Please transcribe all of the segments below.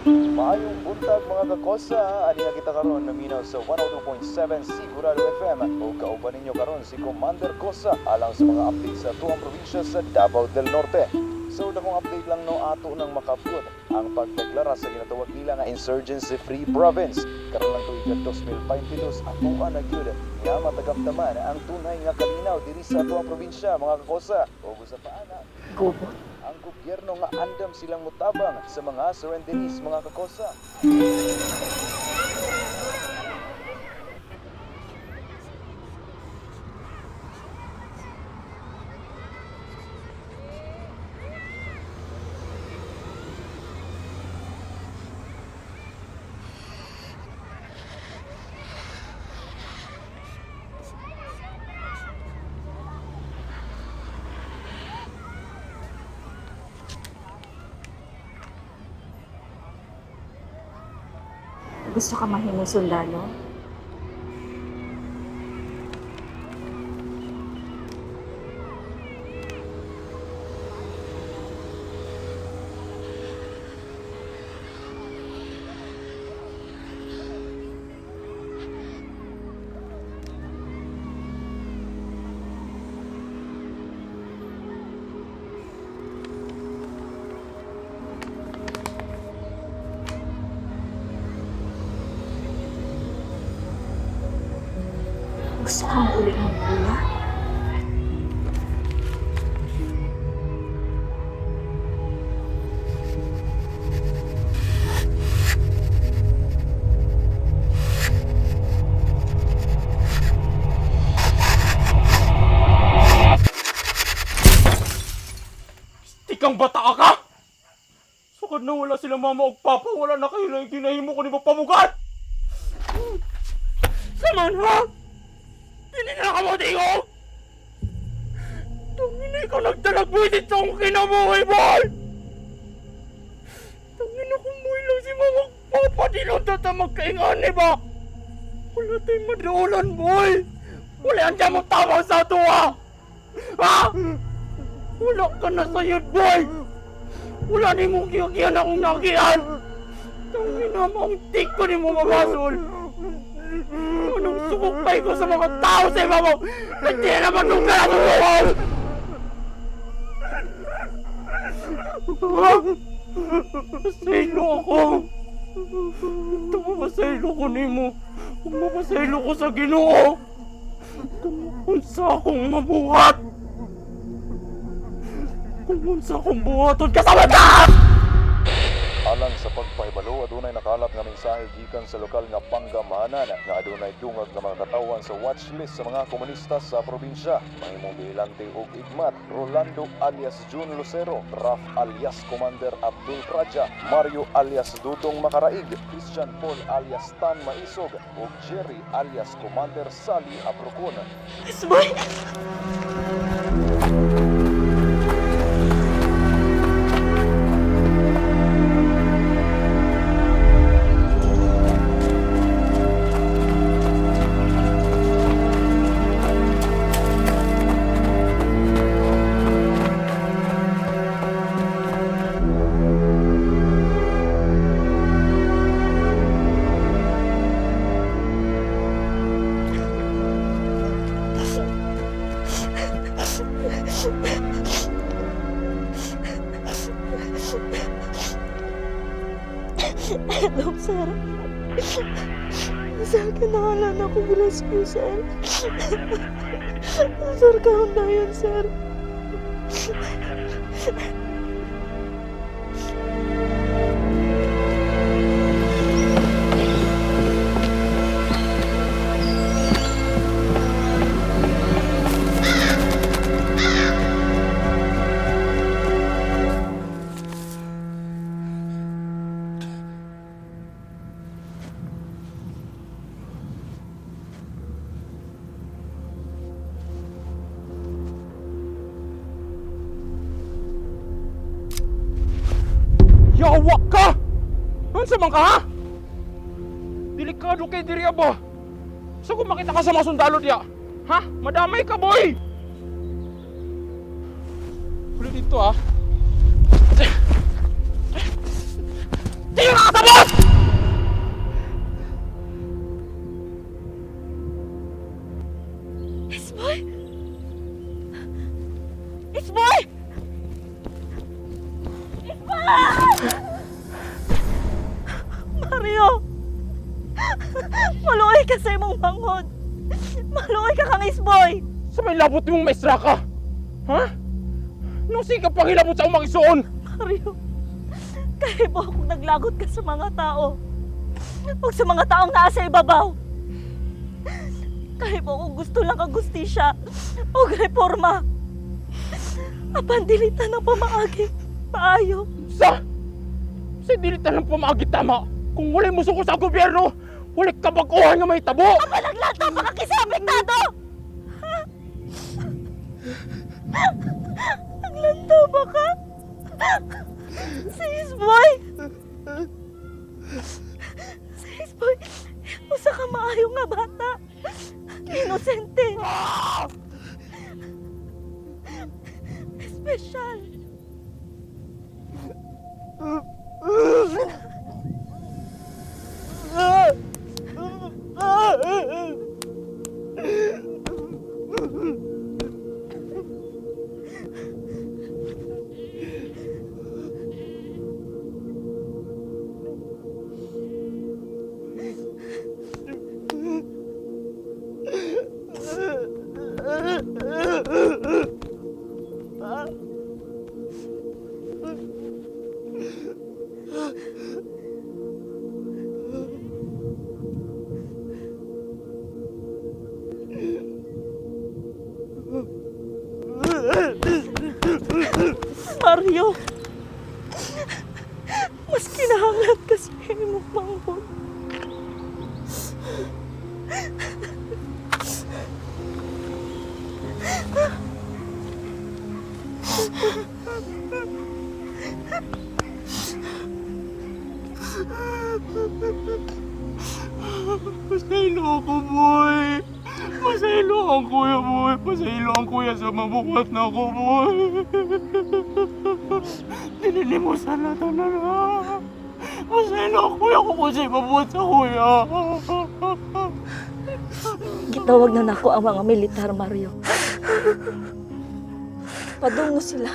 Maayong buntag mga kakosa, ani nga kita karon naminaw sa 102.7 Sigurado FM o kauban ninyo karon si Commander Kosa alang sa mga update sa tuwang probinsya sa Davao del Norte. So dakong update lang no ato nang makapud ang pagdeklara sa ginatawag nila nga Insurgency Free Province karon lang tuig 2022 atuan na gyud nga matagamdaman ang tunay nga kalinaw diri sa tuwang probinsya mga kakosa. O sa paana Gubo. ang gobyerno nga andam silang mutabang sa mga surrenderies mga kakosa. Gusto ka mahimong sundalo? Gusto ka maulit ng pula? Tikang bata ka! Sukad na wala sila mama o papa, wala na kayo lang kinahimo ko ni papamugat! Saman ha! Hindi na nakamuti ko! Tangina ikaw nagtalagbuisit sa akong kinabuhay, boy! Tangina kung buhay lang si mama o papa, di lang tata magkaingani ba? Wala tayong madaulan, boy! Wala ang dyan mo tama sa tuwa! Ha? Wala ka na sayod, boy! Wala ni mong kiyakyan akong nakiyan! Tangina mo ang tik ko ni mo mamasol! Anong sukupay ko sa mga tao sa iba mo! Hindi na magtungkal ako buhay! Masaylo ako! Ito masaylo ko ni mo! Kung mapasaylo ko sa Ginoo! Kumunsa akong mabuhat! Kumunsa akong buhaton kasama ka! Alang sa pagpahibalo, adunay nakalat nga mensahe gikan sa lokal nga panggamahanan nga adunay dungag nga mga katawan sa watchlist sa mga komunista sa probinsya. Mahimong Vigilante ug Igmat, Rolando alias Jun Lucero, Raf alias Commander Abdul Praja, Mario alias Dudong Makaraig, Christian Paul alias Tan Maisog, ug Jerry alias Commander Sally Abrocon. Isboy! Hello, Sir. Sir, kinahalan ako rescue, Sir. Sir, kaon na yun, Sir. Yawa ka! Unsa man ka ha? Delikado kay diri ba? So kung makita ka sa mga sundalo diya, ha? Madamay ka, boy! Huli dito ha. Tingnan ka sa Isboy! Mario! Maluoy ka sa imong bangod! Maluoy ka kang isboy! Sa may labot mong maestra ka! Ha? Nung sikap pang hilabot sa umang isuon! Mario, kahit mo akong naglagot ka sa mga tao. Huwag sa mga taong nasa ibabaw. Kahit mo akong gusto lang ang gustisya o reforma. Apan dilitan ng pamaagi. Paayo. Sa dilitan ng pamaagi tama. Kung wala mo suko sa gobyerno, wala kabaguhan nga may tabo! Malaglato pa kakisabiktado! Naglanta ba ka? Si Isboy! Si Isboy, usa ka maayo nga bata. Inosente. Espesyal. Mario, mas kinahanglan ka sa imong manghod. Pasaylo ako, boy! Pasaylo ang kuya, boy! Pasaylo ang kuya sa mabuhat na ako, boy! Dinilimusan na ito na lang! Pasaylo ang kuya ko kung sa'yo mabuhat sa kuya! Gitawag na nako ang mga militar, Mario. Padung sila.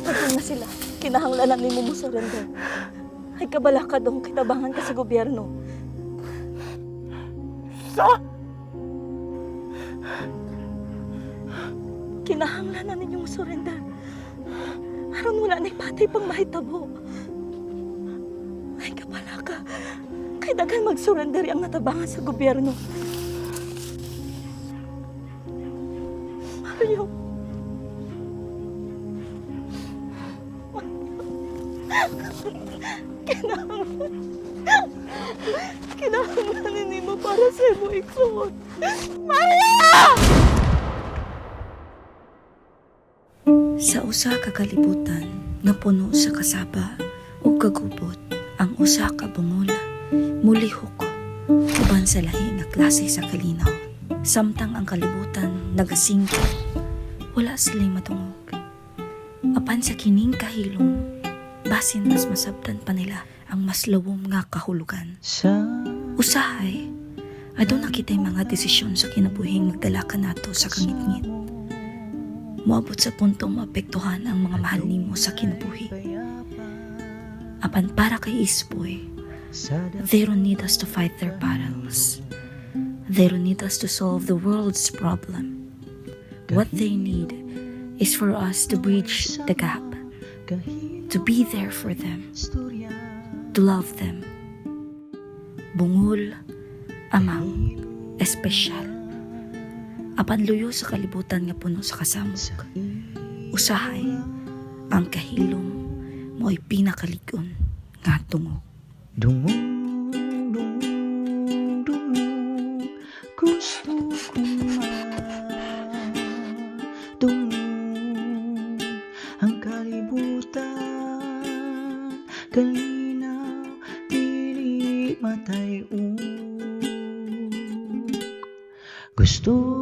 Padung na sila. Kinahanglanan ni mo surrender. Ay kabala ka dong kitabangan ka sa gobyerno. Sa? Kinahanglanan ninyo mo surrender. Aron wala na'y patay pang mahitabo. Ay kabala ka. Kay daghan mag-surrender ang natabangan sa gobyerno. Mario. Kinahanglanan ninyo para sa imo iksuot. Mario! Sa usa ka kalibutan nga puno sa kasaba ug kagubot, ang usa ka bungol mulihok uban sa lahi nga klase sa kalinaw. Samtang ang kalibutan nagasingkit, wala sila'y matungog. Apan sa kining kahilom, basin mas masabtan pa nila ang mas lawom nga kahulugan. Usahay, aduna kita'y mga desisyon sa kinabuhing magdala ka nato sa kangitngit. Moabot sa puntong maapektuhan ang mga mahal nimo sa kinabuhi. Apan para kay Isboy, they don't need us to fight their battles. They don't need us to solve the world's problem. What they need is for us to bridge the gap, to be there for them, to love them. Bungol, amang, espesyal. Apan luyo sa kalibutan nga puno sa kasamok. Usahay, ang kahilom mo'y pinakaligon nga tungog. Dungo, gusto ko madungog ang kalibutan, kalinaw, dili matayog. Gusto